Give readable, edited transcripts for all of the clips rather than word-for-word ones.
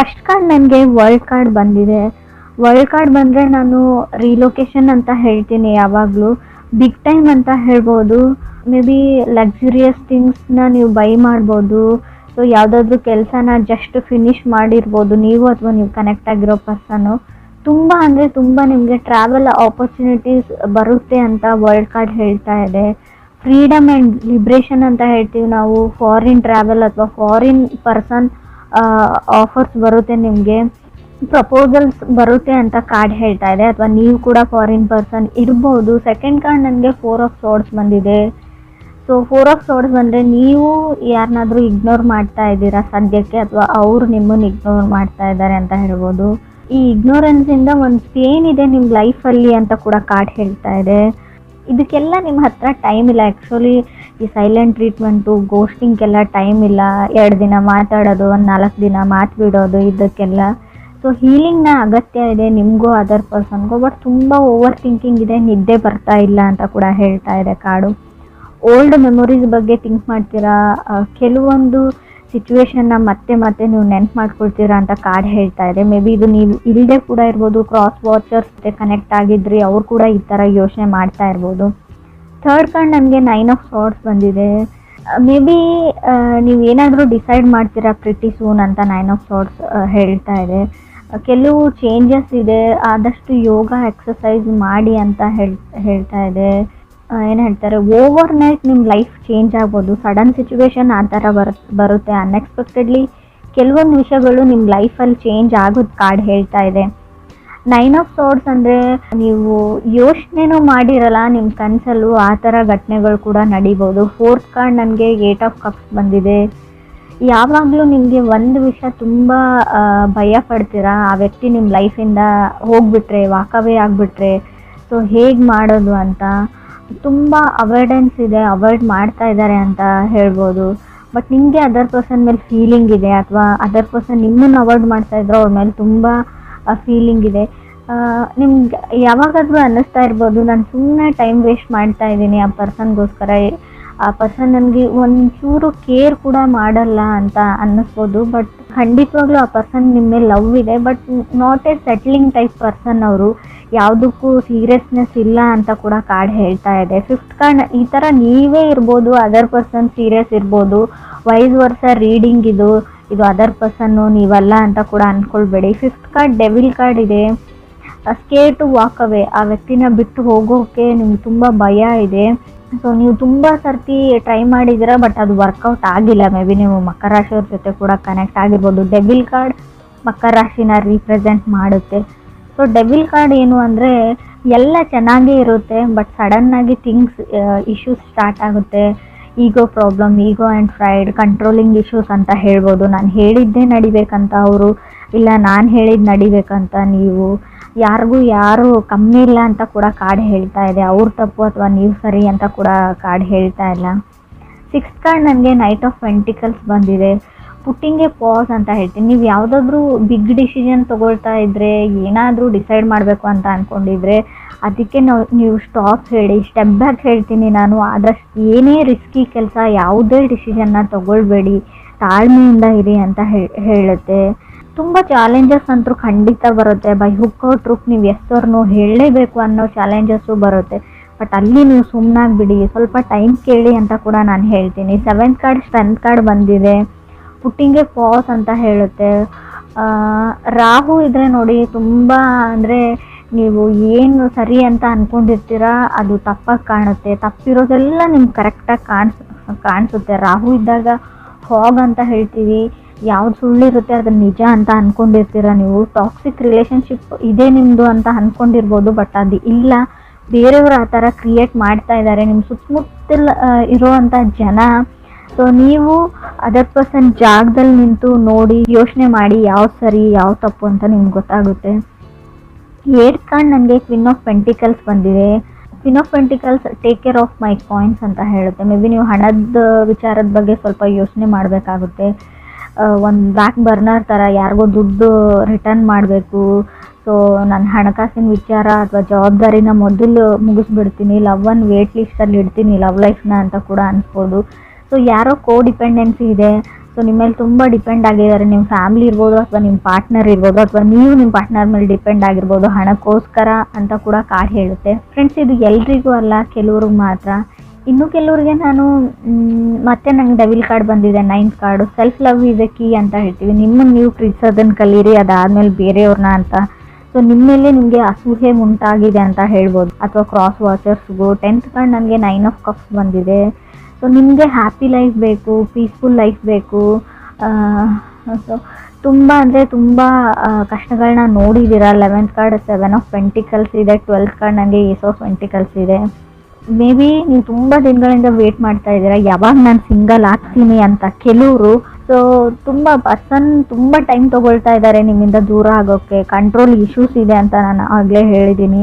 First card ನನಗೆ world card ಬಂದಿದೆ. World card ಬಂದರೆ ನಾನು ರಿಲೊಕೇಶನ್ ಅಂತ ಹೇಳ್ತೀನಿ ಯಾವಾಗಲೂ. ಬಿಗ್ ಟೈಮ್ ಅಂತ ಹೇಳ್ಬೋದು. ಮೇ ಬಿ ಲಕ್ಸುರಿಯಸ್ ಥಿಂಗ್ಸ್ನ ನೀವು ಬೈ ಮಾಡ್ಬೋದು. ಸೊ ಯಾವುದಾದ್ರೂ ಕೆಲಸನ ಜಸ್ಟ್ ಫಿನಿಷ್ ಮಾಡಿರ್ಬೋದು ನೀವು ಅಥವಾ ನೀವು ಕನೆಕ್ಟ್ ಆಗಿರೋ ಪರ್ಸನ್ನು. ತುಂಬ ಅಂದರೆ ತುಂಬ ನಿಮಗೆ ಟ್ರಾವೆಲ್ ಆಪರ್ಚುನಿಟೀಸ್ ಬರುತ್ತೆ ಅಂತ ವರ್ಲ್ಡ್ ಕಾರ್ಡ್ ಹೇಳ್ತಾ ಇದೆ. ಫ್ರೀಡಮ್ ಆ್ಯಂಡ್ ಲಿಬ್ರೇಷನ್ ಅಂತ ಹೇಳ್ತೀವಿ ನಾವು. ಫಾರಿನ್ ಟ್ರಾವೆಲ್ ಅಥವಾ ಫಾರಿನ್ ಪರ್ಸನ್ ಆಫರ್ಸ್ ಬರುತ್ತೆ ನಿಮಗೆ. ಪ್ರಪೋಸಲ್ಸ್ ಬರುತ್ತೆ ಅಂತ ಕಾರ್ಡ್ ಹೇಳ್ತಾ ಇದೆ, ಅಥವಾ ನೀವು ಕೂಡ ಫಾರಿನ್ ಪರ್ಸನ್ ಇರ್ಬೋದು. ಸೆಕೆಂಡ್ ಕಾರ್ಡ್ ನನಗೆ 4 ಆಫ್ ಸೋರ್ಡ್ಸ್ ಬಂದಿದೆ. ಸೊ 4 ಆಫ್ ಸೋರ್ಡ್ಸ್ ಬಂದರೆ ನೀವು ಯಾರನ್ನಾದರೂ ಇಗ್ನೋರ್ ಮಾಡ್ತಾ ಇದ್ದೀರಾ ಸದ್ಯಕ್ಕೆ, ಅಥವಾ ಅವರು ನಿಮ್ಮನ್ನು ಇಗ್ನೋರ್ ಮಾಡ್ತಾ ಇದ್ದಾರೆ ಅಂತ ಹೇಳ್ಬೋದು. ಈ ಇಗ್ನೋರೆನ್ಸಿಂದ ಒಂದು ಪೇನ್ ಇದೆ ನಿಮ್ಮ ಲೈಫಲ್ಲಿ ಅಂತ ಕೂಡ ಕಾರ್ಡ್ ಹೇಳ್ತಾ ಇದೆ. ಇದಕ್ಕೆಲ್ಲ ನಿಮ್ಮ ಹತ್ರ ಟೈಮ್ ಇಲ್ಲ. ಆ್ಯಕ್ಚುಲಿ ಈ ಸೈಲೆಂಟ್ ಟ್ರೀಟ್ಮೆಂಟು, ಗೋಸ್ಟಿಂಗ್ಗೆಲ್ಲ ಟೈಮ್ ಇಲ್ಲ. 2 ದಿನ ಮಾತಾಡೋದು, ಒಂದು 4 ದಿನ ಮಾತು ಬಿಡೋದು, ಇದಕ್ಕೆಲ್ಲ. ಸೊ ಹೀಲಿಂಗ್ನ ಅಗತ್ಯ ಇದೆ ನಿಮಗೂ ಅದರ್ ಪರ್ಸನ್ಗೂ. ಬಟ್ ತುಂಬ ಓವರ್ ಥಿಂಕಿಂಗ್ ಇದೆ, ನಿದ್ದೆ ಬರ್ತಾ ಇಲ್ಲ ಅಂತ ಕೂಡ ಹೇಳ್ತಾ ಇದೆ ಕಾರ್ಡು. ಓಲ್ಡ್ ಮೆಮೊರೀಸ್ ಬಗ್ಗೆ ಥಿಂಕ್ ಮಾಡ್ತೀರಾ. ಕೆಲವೊಂದು ಸಿಚುವೇಶನ್ನ ಮತ್ತೆ ಮತ್ತೆ ನೀವು ನೆನ್ಪು ಮಾಡ್ಕೊಳ್ತೀರಾ ಅಂತ ಕಾರ್ಡ್ ಹೇಳ್ತಾ ಇದೆ. ಮೇ ಬಿ ಇದು ನೀವು ಇಲ್ಲದೆ ಕೂಡ ಇರ್ಬೋದು. ಕ್ರಾಸ್ ವಾಚರ್ಸ್ ಜೊತೆ ಕನೆಕ್ಟ್ ಆಗಿದ್ರಿ, ಅವ್ರು ಕೂಡ ಈ ಥರ ಯೋಚನೆ ಮಾಡ್ತಾ ಇರ್ಬೋದು. ಥರ್ಡ್ ಕಾರ್ಡ್ ನನಗೆ 9 ಆಫ್ ಸಾರ್ಡ್ಸ್ ಬಂದಿದೆ. ಮೇ ಬಿ ನೀವು ಏನಾದರೂ ಡಿಸೈಡ್ ಮಾಡ್ತೀರಾ ಪ್ರಿಟಿ ಸೂನ್ ಅಂತ 9 ಆಫ್ ಸಾರ್ಡ್ಸ್ ಹೇಳ್ತಾ ಇದೆ. ಕೆಲವು ಚೇಂಜಸ್ ಇದೆ, ಆದಷ್ಟು ಯೋಗ ಎಕ್ಸಸೈಸ್ ಮಾಡಿ ಅಂತ ಹೇಳ್ತಾ ಇದೆ. ಏನು ಹೇಳ್ತಾರೆ, ಓವರ್ ನೈಟ್ ನಿಮ್ಮ ಲೈಫ್ ಚೇಂಜ್ ಆಗ್ಬೋದು. ಸಡನ್ ಸಿಚುವೇಶನ್ ಆ ಥರ ಬರುತ್ತೆ ಅನ್ಎಕ್ಸ್ಪೆಕ್ಟೆಡ್ಲಿ. ಕೆಲವೊಂದು ವಿಷಯಗಳು ನಿಮ್ಮ ಲೈಫಲ್ಲಿ ಚೇಂಜ್ ಆಗೋದು ಕಾರ್ಡ್ ಹೇಳ್ತಾ ಇದೆ. 9 ಆಫ್ ಸಾರ್ಡ್ಸ್ ಅಂದರೆ ನೀವು ಯೋಚನೆನೂ ಮಾಡಿರಲ್ಲ ನಿಮ್ಮ ಕನಸಲ್ಲೂ ಆ ಥರ ಘಟನೆಗಳು ಕೂಡ ನಡೀಬೋದು. ಫೋರ್ತ್ ಕಾರ್ಡ್ ನನಗೆ 8 ಆಫ್ ಕಪ್ಸ್ ಬಂದಿದೆ. ಯಾವಾಗಲೂ ನಿಮಗೆ ಒಂದು ವಿಷಯ ತುಂಬ ಭಯ ಪಡ್ತೀರಾ, ಆ ವ್ಯಕ್ತಿ ನಿಮ್ಮ ಲೈಫಿಂದ ಹೋಗ್ಬಿಟ್ರೆ, ವಾಕವೇ ಆಗಿಬಿಟ್ರೆ, ಸೊ ಹೇಗೆ ಮಾಡೋದು ಅಂತ ತುಂಬ ಅವಾಯ್ಡೆನ್ಸ್ ಇದೆ, ಅವಾಯ್ಡ್ ಮಾಡ್ತಾ ಇದ್ದಾರೆ ಅಂತ ಹೇಳ್ಬೋದು. ಬಟ್ ನಿಮಗೆ ಅದರ್ ಪರ್ಸನ್ ಮೇಲೆ ಫೀಲಿಂಗ್ ಇದೆ, ಅಥವಾ ಅದರ್ ಪರ್ಸನ್ ನಿಮ್ಮನ್ನು ಅವಾಯ್ಡ್ ಮಾಡ್ತಾ ಇದ್ರು, ಅವ್ರ ಮೇಲೆ ತುಂಬ ಫೀಲಿಂಗ್ ಇದೆ. ನಿಮ್ಗೆ ಯಾವಾಗಾದರೂ ಅನ್ನಿಸ್ತಾ ಇರ್ಬೋದು, ನಾನು ಸುಮ್ಮನೆ ಟೈಮ್ ವೇಸ್ಟ್ ಮಾಡ್ತಾ ಇದ್ದೀನಿ ಆ ಪರ್ಸನ್ಗೋಸ್ಕರ, ಆ ಪರ್ಸನ್ ನನಗೆ ಒಂಚೂರು ಕೇರ್ ಕೂಡ ಮಾಡಲ್ಲ ಅಂತ ಅನ್ನಿಸ್ಬೋದು. ಬಟ್ ಖಂಡಿತವಾಗ್ಲೂ ಆ ಪರ್ಸನ್ ನಿಮ್ಮ ಮೇಲೆ ಲವ್ ಇದೆ, but not A settling type person ಅವರು. ಯಾವುದಕ್ಕೂ ಸೀರಿಯಸ್ನೆಸ್ ಇಲ್ಲ ಅಂತ ಕೂಡ ಕಾರ್ಡ್ ಹೇಳ್ತಾ ಇದೆ. ಫಿಫ್ತ್ ಕಾರ್ಡ್ ಈ ಥರ ನೀವೇ ಇರ್ಬೋದು, ಅದರ್ ಪರ್ಸನ್ ಸೀರಿಯಸ್ ಇರ್ಬೋದು. ವೈಸ್ ವರ್ಸ ರೀಡಿಂಗ್ ಇದು ಅದರ್ ಪರ್ಸನ್ನು ನೀವಲ್ಲ ಅಂತ ಕೂಡ ಅಂದ್ಕೊಳ್ಬೇಡಿ. ಫಿಫ್ತ್ ಕಾರ್ಡ್ ಡೆವಿಲ್ ಕಾರ್ಡ್ ಇದೆ. ಸ್ಕೇರ್ ಟು ವಾಕ್ ಅವೇ, ಆ ವ್ಯಕ್ತಿನ ಬಿಟ್ಟು ಹೋಗೋಕ್ಕೆ ನಿಮ್ಗೆ ತುಂಬ ಭಯ ಇದೆ. ಸೊ ನೀವು ತುಂಬ ಸರ್ತಿ ಟ್ರೈ ಮಾಡಿದ್ದೀರಾ, ಬಟ್ ಅದು ವರ್ಕೌಟ್ ಆಗಿಲ್ಲ. ಮೇ ಬಿ ನೀವು ಮಕರ ರಾಶಿಯವ್ರ ಜೊತೆ ಕೂಡ ಕನೆಕ್ಟ್ ಆಗಿರ್ಬೋದು. ಡೆವಿಲ್ ಕಾರ್ಡ್ ಮಕರ ರಾಶಿನ ರೀಪ್ರೆಸೆಂಟ್ ಮಾಡುತ್ತೆ. ಸೊ ಡೆವಿಲ್ ಕಾರ್ಡ್ ಏನು ಅಂದರೆ, ಎಲ್ಲ ಚೆನ್ನಾಗೇ ಇರುತ್ತೆ, ಬಟ್ ಸಡನ್ನಾಗಿ ಇಶ್ಯೂಸ್ ಸ್ಟಾರ್ಟ್ ಆಗುತ್ತೆ. Ego problem, ego and pride, controlling issues ಅಂತ ಹೇಳ್ಬೋದು. ನಾನು ಹೇಳಿದ್ದೇ ನಡಿಬೇಕಂತ ಅವರು, ಇಲ್ಲ ನಾನು ಹೇಳಿದ್ದು ನಡಿಬೇಕಂತ ನೀವು. ಯಾರಿಗೂ ಯಾರು ಕಮ್ಮಿ ಇಲ್ಲ ಅಂತ ಕೂಡ ಕಾರ್ಡ್ ಹೇಳ್ತಾ ಇದೆ. ಅವ್ರ ತಪ್ಪು ಅಥವಾ ನೀವು ಸರಿ ಅಂತ ಕೂಡ ಕಾರ್ಡ್ ಹೇಳ್ತಾ ಇಲ್ಲ. ಸಿಕ್ಸ್ತ್ ಕಾರ್ಡ್ ನನಗೆ ನೈಟ್ ಆಫ್ ಪೆಂಟಿಕಲ್ಸ್ ಬಂದಿದೆ. ಪುಟ್ಟಿಂಗ್ ಎ ಪಾಸ್ ಅಂತ ಹೇಳ್ತೀನಿ. ನೀವು ಯಾವುದಾದ್ರೂ ಬಿಗ್ ಡಿಸಿಷನ್ ತೊಗೊಳ್ತಾ ಇದ್ದರೆ, ಏನಾದರೂ ಡಿಸೈಡ್ ಮಾಡಬೇಕು ಅಂತ ಅಂದ್ಕೊಂಡಿದ್ರೆ, ಅದಕ್ಕೆ ನೀವು ಸ್ಟಾಪ್ ಹೇಳಿ, ಸ್ಟೆಪ್ ಬ್ಯಾಕ್ ಹೇಳ್ತೀನಿ ನಾನು. ಆದಷ್ಟು ಏನೇ ರಿಸ್ಕಿ ಕೆಲಸ, ಯಾವುದೇ ಡಿಸಿಷನ್ನ ತೊಗೊಳ್ಬೇಡಿ, ತಾಳ್ಮೆಯಿಂದ ಇರಿ ಅಂತ ಹೇಳುತ್ತೆ. ತುಂಬ ಚಾಲೆಂಜಸ್ ಅಂತೂ ಖಂಡಿತ ಬರುತ್ತೆ. ಬೈ ಹುಕ್ ಔಟ್ ಟ್ರೂಕ್ ನೀವು ಎಷ್ಟೋರ್ನೂ ಹೇಳಲೇಬೇಕು ಅನ್ನೋ ಚಾಲೆಂಜಸ್ಸು ಬರುತ್ತೆ. ಬಟ್ ಅಲ್ಲಿ ನೀವು ಸುಮ್ಮನಾಗ್ಬಿಡಿ, ಸ್ವಲ್ಪ ಟೈಮ್ ಕೇಳಿ ಅಂತ ಕೂಡ ನಾನು ಹೇಳ್ತೀನಿ. ಸೆವೆಂತ್ ಕಾರ್ಡ್ ಸ್ಟ್ರೆಂತ್ ಕಾರ್ಡ್ ಬಂದಿದೆ. ಪುಟ್ಟಿಂಗ್ ಎ ಪಾಸ್ ಅಂತ ಹೇಳುತ್ತೆ. ರಾಹು ಇದ್ದರೆ ನೋಡಿ, ತುಂಬ ಅಂದರೆ ನೀವು ಏನು ಸರಿ ಅಂತ ಅಂದ್ಕೊಂಡಿರ್ತೀರಾ ಅದು ತಪ್ಪಾಗಿ ಕಾಣುತ್ತೆ. ತಪ್ಪಿರೋದೆಲ್ಲ ನಿಮ್ಗೆ ಕರೆಕ್ಟಾಗಿ ಕಾಣಿಸುತ್ತೆ. ರಾಹು ಇದ್ದಾಗ ಫಾಗ್ ಅಂತ ಹೇಳ್ತೀವಿ. ಯಾವ್ದು ಸುಳ್ಳಿರುತ್ತೆ ಅದನ್ನು ನಿಜ ಅಂತ ಅಂದ್ಕೊಂಡಿರ್ತೀರ ನೀವು. ಟಾಕ್ಸಿಕ್ ರಿಲೇಷನ್ಶಿಪ್ ಇದೆ ನಿಮ್ಮದು ಅಂತ ಅಂದ್ಕೊಂಡಿರ್ಬೋದು, ಬಟ್ ಅದು ಇಲ್ಲ. ಬೇರೆಯವರು ಆ ಥರ ಕ್ರಿಯೇಟ್ ಮಾಡ್ತಾ ಇದ್ದಾರೆ ನಿಮ್ಮ ಸುತ್ತಮುತ್ತಲ ಇರೋವಂಥ ಜನ. ಸೊ ನೀವು ಅದರ್ ಪರ್ಸನ್ ಜಾಗದಲ್ಲಿ ನಿಂತು ನೋಡಿ, ಯೋಚನೆ ಮಾಡಿ ಯಾವ್ದು ಸರಿ ಯಾವ್ದು ತಪ್ಪು ಅಂತ ನಿಮ್ಗೆ ಗೊತ್ತಾಗುತ್ತೆ. ಏಟ್ ಕಾರ್ಡ್ ನನಗೆ ಕ್ವೀನ್ ಆಫ್ ಪೆಂಟಿಕಲ್ಸ್ ಬಂದಿದೆ. Queen of pentacles take care of my coins ಅಂತ ಹೇಳುತ್ತೆ. ಮೇ ಬಿ ನೀವು ಹಣದ ವಿಚಾರದ ಬಗ್ಗೆ ಸ್ವಲ್ಪ ಯೋಚನೆ ಮಾಡಬೇಕಾಗುತ್ತೆ. ಒಂದು ಬ್ಯಾಕ್ ಬರ್ನರ್ ಥರ ಯಾರಿಗೋ ದುಡ್ಡು ರಿಟರ್ನ್ ಮಾಡಬೇಕು. ಸೊ ನನ್ನ ಹಣಕಾಸಿನ ವಿಚಾರ ಅಥವಾ ಜವಾಬ್ದಾರಿನ ಮೊದಲು ಮುಗಿಸ್ಬಿಡ್ತೀನಿ, ಲವ್ವನ್ನು ವೇಟ್ ಲಿಸ್ಟಲ್ಲಿ ಇಡ್ತೀನಿ, ಲವ್ ಲೈಫ್ನ ಅಂತ ಕೂಡ ಅನ್ಸ್ಬೋದು. ಸೊ ಯಾರೋ ಡಿಪೆಂಡೆನ್ಸಿ ಇದೆ. ಸೊ ನಿಮ್ಮ ಮೇಲೆ ತುಂಬ ಡಿಪೆಂಡ್ ಆಗಿದ್ದಾರೆ. ನಿಮ್ಮ ಫ್ಯಾಮಿಲಿ ಇರ್ಬೋದು ಅಥವಾ ನಿಮ್ಮ ಪಾರ್ಟ್ನರ್ ಇರ್ಬೋದು ಅಥವಾ ನೀವು ನಿಮ್ಮ ಪಾರ್ಟ್ನರ್ ಮೇಲೆ ಡಿಪೆಂಡ್ ಆಗಿರ್ಬೋದು ಹಣಕ್ಕೋಸ್ಕರ ಅಂತ ಕೂಡ ಕಾರ್ಡ್ ಹೇಳುತ್ತೆ. ಫ್ರೆಂಡ್ಸ್, ಇದು ಎಲ್ರಿಗೂ ಅಲ್ಲ, ಕೆಲವ್ರಿಗೆ ಮಾತ್ರ. ಇನ್ನು ಕೆಲವ್ರಿಗೆ ನಾನು ಮತ್ತೆ ನಂಗೆ ಡೆವಿಲ್ ಕಾರ್ಡ್ ಬಂದಿದೆ, 9th card. Self love is A key ಅಂತ ಹೇಳ್ತೀವಿ. ನಿಮ್ಮನ್ನು ನೀವು ಪ್ರೀತಿಸೋದನ್ನು ಕಲೀರಿ, ಅದಾದಮೇಲೆ ಬೇರೆಯವ್ರನ್ನ ಅಂತ. ಸೊ ನಿಮ್ಮ ಮೇಲೆ ನಿಮಗೆ ಅಸೂಹೆ ಉಂಟಾಗಿದೆ ಅಂತ ಹೇಳ್ಬೋದು. ಅಥವಾ ಕ್ರಾಸ್ ವಾಚರ್ಸ್ಗೂ 10th ಕಾರ್ಡ್ ನನಗೆ 9 ಆಫ್ ಕಪ್ಸ್ ಬಂದಿದೆ. ಸೊ ನಿಮಗೆ ಹ್ಯಾಪಿ ಲೈಫ್ ಬೇಕು, ಪೀಸ್ಫುಲ್ ಲೈಫ್ ಬೇಕು. ಸೊ ತುಂಬ ಅಂದರೆ ತುಂಬ ಕಷ್ಟಗಳನ್ನ ನೋಡಿದ್ದೀರ. 11th ಕಾರ್ಡ್ 7 ಆಫ್ ಪೆಂಟಿಕಲ್ಸ್ ಇದೆ. 12th ಕಾರ್ಡ್ ನನಗೆ ಏಸ್ ಆಫ್ ಪೆಂಟಿಕಲ್ಸ್ ಇದೆ. ಮೇ ಬಿ ನೀವು ತುಂಬ ದಿನಗಳಿಂದ ವೇಟ್ ಮಾಡ್ತಾ ಇದ್ದೀರಾ ಯಾವಾಗ ನಾನು ಸಿಂಗಲ್ ಆಗ್ತೀನಿ ಅಂತ ಕೆಲವರು. ಸೊ ತುಂಬ ಟೈಮ್ ತೊಗೊಳ್ತಾ ಇದ್ದಾರೆ ನಿಮ್ಮಿಂದ ದೂರ ಆಗೋಕ್ಕೆ. ಕಂಟ್ರೋಲ್ ಇಶ್ಯೂಸ್ ಇದೆ ಅಂತ ನಾನು ಆಗಲೇ ಹೇಳಿದ್ದೀನಿ.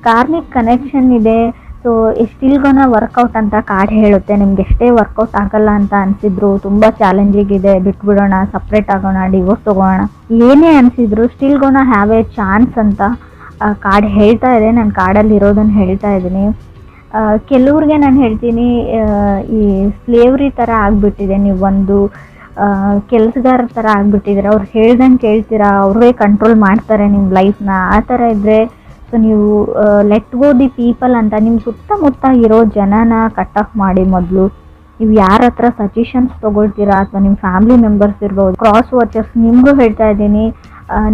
ಕಾರ್ಮಿಕ್ ಕನೆಕ್ಷನ್ ಇದೆ. ಸೊ ಸ್ಟಿಲ್ ಗೋನ ವರ್ಕೌಟ್ ಅಂತ ಕಾರ್ಡ್ ಹೇಳುತ್ತೆ. ನಿಮ್ಗೆ ಎಷ್ಟೇ ವರ್ಕೌಟ್ ಆಗಲ್ಲ ಅಂತ ಅನಿಸಿದ್ರು, ತುಂಬ ಚಾಲೆಂಜಿಂಗ್ ಇದೆ, ಬಿಟ್ಬಿಡೋಣ, ಸಪ್ರೇಟ್ ಆಗೋಣ, ಡಿವೋರ್ಸ್ ತೊಗೋಣ, ಏನೇ ಅನಿಸಿದ್ರು still gonna have a chance ಅಂತ ಕಾರ್ಡ್ ಹೇಳ್ತಾ ಇದೆ. ನಾನು ಕಾರ್ಡಲ್ಲಿ ಇರೋದನ್ನು ಹೇಳ್ತಾ ಇದ್ದೀನಿ. ಕೆಲವ್ರಿಗೆ ನಾನು ಹೇಳ್ತೀನಿ, ಈ ಸ್ಲೇವ್ರಿ ಥರ ಆಗಿಬಿಟ್ಟಿದೆ. ನೀವು ಒಂದು ಕೆಲಸಗಾರ ಥರ ಆಗಿಬಿಟ್ಟಿದ್ದೀರ. ಅವ್ರು ಹೇಳ್ದಂಗೆ ಕೇಳ್ತೀರಾ, ಅವ್ರೇ ಕಂಟ್ರೋಲ್ ಮಾಡ್ತಾರೆ ನಿಮ್ಮ ಲೈಫ್ನ. ಆ ಥರ ಇದ್ದರೆ ಸೊ ನೀವು ಲೆಟ್ ಗೋ ದಿ ಪೀಪಲ್ ಅಂತ ನಿಮ್ಮ ಸುತ್ತಮುತ್ತ ಇರೋ ಜನನ ಕಟ್ ಆಫ್ ಮಾಡಿ. ಮೊದಲು ನೀವು ಯಾರ ಹತ್ರ ಸಜೆಷನ್ಸ್ ತೊಗೊಳ್ತೀರಾ ಅಥವಾ ನಿಮ್ಮ ಫ್ಯಾಮಿಲಿ ಮೆಂಬರ್ಸ್ ಇರ್ಬೋದು, ಕ್ರಾಸ್ ವಾಚರ್ಸ್, ನಿಮಗೂ ಹೇಳ್ತಾ ಇದ್ದೀನಿ,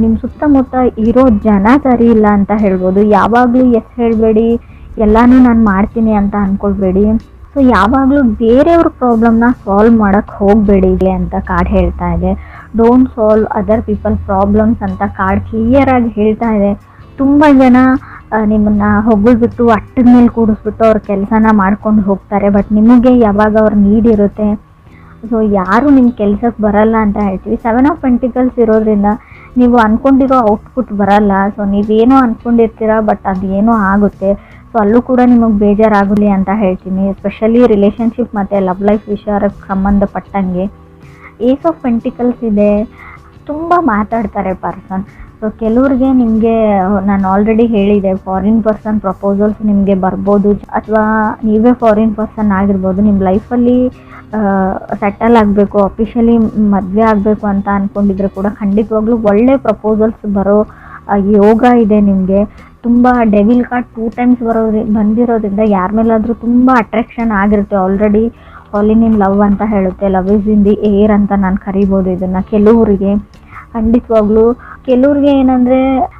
ನಿಮ್ಮ ಸುತ್ತಮುತ್ತ ಇರೋ ಜನ ಸರಿ ಇಲ್ಲ ಅಂತ ಹೇಳ್ಬೋದು. ಯಾವಾಗಲೂ ಎಸ್ ಹೇಳಬೇಡಿ, ಎಲ್ಲನೂ ನಾನು ಮಾಡ್ತೀನಿ ಅಂತ ಅಂದ್ಕೊಳ್ಬೇಡಿ. ಸೊ ಯಾವಾಗಲೂ ಬೇರೆಯವ್ರ ಪ್ರಾಬ್ಲಮ್ನ ಸಾಲ್ವ್ ಮಾಡೋಕ್ಕೆ ಹೋಗಬೇಡಿ ಅಂತ ಕಾರ್ಡ್ ಹೇಳ್ತಾ ಇದೆ. Don't solve other people problems ಅಂತ ಕಾರ್ಡ್ ಕ್ಲಿಯರಾಗಿ ಹೇಳ್ತಾ ಇದೆ. ತುಂಬ ಜನ ನಿಮ್ಮನ್ನು ಹೊಗಳ್ಬಿಟ್ಟು ಅಟ್ಟದ ಮೇಲೆ ಕೂಡಿಸ್ಬಿಟ್ಟು ಅವ್ರ ಕೆಲಸನ ಮಾಡ್ಕೊಂಡು ಹೋಗ್ತಾರೆ. ಬಟ್ ನಿಮಗೆ ಯಾವಾಗ ಅವ್ರ ನೀಡ್ ಇರುತ್ತೆ. ಸೊ ಯಾರು ನಿಮ್ಮ ಕೆಲಸಕ್ಕೆ ಬರಲ್ಲ ಅಂತ ಹೇಳ್ತೀವಿ. 7 ಆಫ್ ಪೆಂಟಿಕಲ್ಸ್ ಇರೋದ್ರಿಂದ ನೀವು ಅಂದ್ಕೊಂಡಿರೋ ಔಟ್ಪುಟ್ ಬರಲ್ಲ. ಸೊ ನೀವೇನೋ ಅಂದ್ಕೊಂಡಿರ್ತೀರ, ಬಟ್ ಅದೇನೋ ಆಗುತ್ತೆ. ಸೊ ಅಲ್ಲೂ ಕೂಡ ನಿಮಗೆ ಬೇಜಾರಾಗಲಿ ಅಂತ ಹೇಳ್ತೀನಿ. ಎಸ್ಪೆಷಲಿ ರಿಲೇಷನ್ಶಿಪ್ ಮತ್ತು ಲವ್ ಲೈಫ್ ವಿಚಾರಕ್ಕೆ ಸಂಬಂಧಪಟ್ಟಂಗೆ. ಏಸ್ ಆಫ್ ಪೆಂಟಿಕಲ್ಸ್ ಇದೆ. ತುಂಬ ಮಾತಾಡ್ತಾರೆ ಪರ್ಸನ್. ಸೊ ಕೆಲವ್ರಿಗೆ ನಿಮಗೆ ನಾನು ಆಲ್ರೆಡಿ ಹೇಳಿದೆ, ಫಾರಿನ್ ಪರ್ಸನ್ ಪ್ರಪೋಸಲ್ಸ್ ನಿಮಗೆ ಬರ್ಬೋದು, ಅಥವಾ ನೀವೇ ಫಾರಿನ್ ಪರ್ಸನ್ ಆಗಿರ್ಬೋದು. ನಿಮ್ಮ ಲೈಫಲ್ಲಿ ಸೆಟಲ್ ಆಗಬೇಕು, ಅಫಿಷಿಯಲಿ ಮದುವೆ ಆಗಬೇಕು ಅಂತ ಅಂದ್ಕೊಂಡಿದ್ರೆ ಕೂಡ ಖಂಡಿತವಾಗ್ಲೂ ಒಳ್ಳೆ ಪ್ರಪೋಸಲ್ಸ್ ಬರೋ ಯೋಗ ಇದೆ ನಿಮಗೆ. ತುಂಬ ಡೆವಿಲ್ ಕಾರ್ಡ್ 2 ಟೈಮ್ಸ್ ಬಂದಿರೋದ್ರಿಂದ ಯಾರ ಮೇಲಾದರೂ ತುಂಬ ಅಟ್ರಾಕ್ಷನ್ ಆಗಿರುತ್ತೆ. ಆಲ್ರೆಡಿ ಫಾಲಿನ್ ಇನ್ ಲವ್ ಅಂತ ಹೇಳುತ್ತೆ. Love is in the air ಅಂತ ನಾನು ಕರಿಬೋದು ಇದನ್ನು. ಕೆಲವರಿಗೆ ಖಂಡಿತವಾಗ್ಲೂ, ಕೆಲವ್ರಿಗೆ ಏನಂದರೆ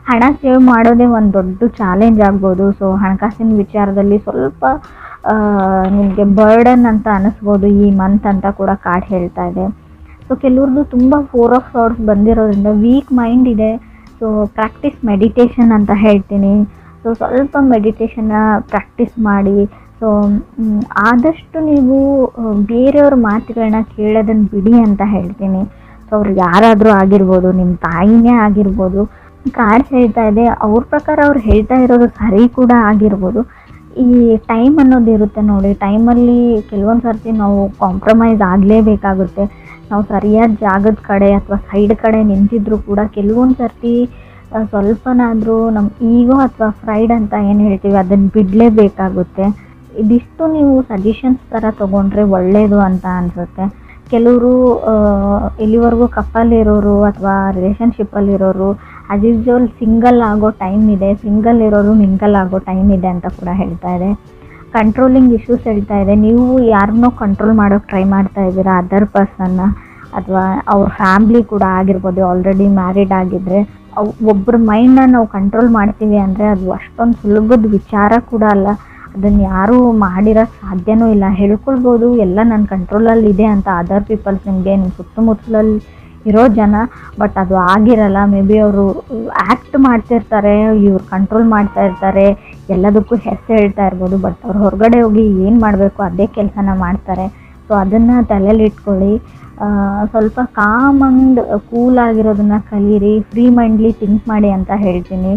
ಹಣ ಸೇವ್ ಮಾಡೋದೇ ಒಂದು ದೊಡ್ಡ ಚಾಲೆಂಜ್ ಆಗ್ಬೋದು. ಸೊ ಹಣಕಾಸಿನ ವಿಚಾರದಲ್ಲಿ ಸ್ವಲ್ಪ ನಿಮಗೆ ಬರ್ಡನ್ ಅಂತ ಅನ್ನಿಸ್ಬೋದು ಈ ಮಂತ್ ಅಂತ ಕೂಡ ಕಾರ್ಡ್ ಹೇಳ್ತಾ ಇದೆ. ಸೊ ಕೆಲವ್ರದ್ದು ತುಂಬ 4 ಆಫ್ ಸಾರ್ಡ್ಸ್ ಬಂದಿರೋದ್ರಿಂದ ವೀಕ್ ಮೈಂಡ್ ಇದೆ. ಸೊ ಪ್ರಾಕ್ಟೀಸ್ ಮೆಡಿಟೇಷನ್ ಅಂತ ಹೇಳ್ತೀನಿ. ಸೊ ಸ್ವಲ್ಪ ಮೆಡಿಟೇಷನ್ನ ಪ್ರಾಕ್ಟೀಸ್ ಮಾಡಿ. ಸೊ ಆದಷ್ಟು ನೀವು ಬೇರೆಯವ್ರ ಮಾತುಗಳನ್ನ ಕೇಳೋದನ್ನು ಬಿಡಿ ಅಂತ ಹೇಳ್ತೀನಿ. ಸೊ ಅವ್ರು ಯಾರಾದರೂ ಆಗಿರ್ಬೋದು, ನಿಮ್ಮ ತಾಯಿನೇ ಆಗಿರ್ಬೋದು. ಕಾರ್ಡ್ಸ್ ಹೇಳ್ತಾ ಇದೆ, ಅವ್ರ ಪ್ರಕಾರ ಅವ್ರು ಹೇಳ್ತಾ ಇರೋದು ಸರಿ ಕೂಡ ಆಗಿರ್ಬೋದು. ಈ ಟೈಮ್ ಅನ್ನೋದು ಇರುತ್ತೆ ನೋಡಿ. ಟೈಮಲ್ಲಿ ಕೆಲವೊಂದು ಸರ್ತಿ ನಾವು ಕಾಂಪ್ರಮೈಸ್ ಆಗಲೇಬೇಕಾಗುತ್ತೆ. ನಾವು ಸರಿಯಾದ ಜಾಗದ ಕಡೆ ಅಥವಾ ಸೈಡ್ ಕಡೆ ನಿಂತಿದ್ರು ಕೂಡ ಕೆಲವೊಂದು ಸರ್ತಿ ಸ್ವಲ್ಪನಾದರೂ ನಮ್ಮ ಈಗೋ ಅಥವಾ ಫ್ರೈಡ್ ಅಂತ ಏನು ಹೇಳ್ತೀವಿ ಅದನ್ನು ಬಿಡಲೇಬೇಕಾಗುತ್ತೆ. ಇದಿಷ್ಟು ನೀವು ಸಜೆಷನ್ಸ್ ಥರ ತೊಗೊಂಡ್ರೆ ಒಳ್ಳೆಯದು ಅಂತ ಅನಿಸುತ್ತೆ. ಕೆಲವರು ಇಲ್ಲಿವರೆಗೂ ಕಪ್ಪಲ್ಲಿರೋರು ಅಥವಾ ರಿಲೇಷನ್ಶಿಪ್ಪಲ್ಲಿರೋರು ಆ್ಯಸ್ ಯೂಸ್ವಲ್ ಸಿಂಗಲ್ ಆಗೋ ಟೈಮ್ ಇದೆ, ಸಿಂಗಲ್ ಇರೋರು ಮಿಂಗಲ್ ಆಗೋ ಟೈಮ್ ಇದೆ ಅಂತ ಕೂಡ ಹೇಳ್ತಾ ಇದೆ. ಕಂಟ್ರೋಲಿಂಗ್ ಇಶ್ಯೂಸ್ ಹೇಳ್ತಾ ಇದೆ. ನೀವು ಯಾರನ್ನೋ ಕಂಟ್ರೋಲ್ ಮಾಡೋಕ್ಕೆ ಟ್ರೈ ಮಾಡ್ತಾ ಇದ್ದೀರಾ, ಅದರ್ ಪರ್ಸನ್ನ ಅಥವಾ ಅವ್ರ ಫ್ಯಾಮ್ಲಿ ಕೂಡ ಆಗಿರ್ಬೋದು. ಆಲ್ರೆಡಿ ಮ್ಯಾರಿಡ್ ಆಗಿದ್ದರೆ ಒಬ್ಬರ ಮೈಂಡನ್ನ ನಾವು ಕಂಟ್ರೋಲ್ ಮಾಡ್ತೀವಿ ಅಂದರೆ ಅದು ಅಷ್ಟೊಂದು ಸುಲಭದ ವಿಚಾರ ಕೂಡ ಅಲ್ಲ. ಅದನ್ನು ಯಾರೂ ಮಾಡಿರೋಕ್ಕೆ ಸಾಧ್ಯವೂ ಇಲ್ಲ. ಹೇಳ್ಕೊಳ್ಬೋದು ಎಲ್ಲ ನನ್ನ ಕಂಟ್ರೋಲಲ್ಲಿ ಇದೆ ಅಂತ ಅದರ್ ಪೀಪಲ್ಸ್, ನಿಮಗೆ ನಿಮ್ಮ ಸುತ್ತಮುತ್ತಲಲ್ಲಿ ಇರೋ ಜನ. ಬಟ್ ಅದು ಆಗಿರಲ್ಲ. ಮೇ ಬಿ ಅವರು ಆ್ಯಕ್ಟ್ ಮಾಡ್ತಿರ್ತಾರೆ, ಇವ್ರು ಕಂಟ್ರೋಲ್ ಮಾಡ್ತಾ ಇರ್ತಾರೆ, ಎಲ್ಲದಕ್ಕೂ ಹೆಸರು ಹೇಳ್ತಾ ಇರ್ಬೋದು. ಬಟ್ ಅವ್ರು ಹೊರಗಡೆ ಹೋಗಿ ಏನು ಮಾಡಬೇಕು ಅದೇ ಕೆಲಸನ ಮಾಡ್ತಾರೆ. ಸೊ ಅದನ್ನು ತಲೆಯಲ್ಲಿ ಇಟ್ಕೊಳ್ಳಿ. ಸ್ವಲ್ಪ ಕಾಮ್ ಆ್ಯಂಡ್ ಕೂಲ್ ಆಗಿರೋದನ್ನು ಕಲೀರಿ, ಫ್ರೀ ಮೈಂಡ್ಲಿ ಥಿಂಕ್ ಮಾಡಿ ಅಂತ ಹೇಳ್ತೀನಿ.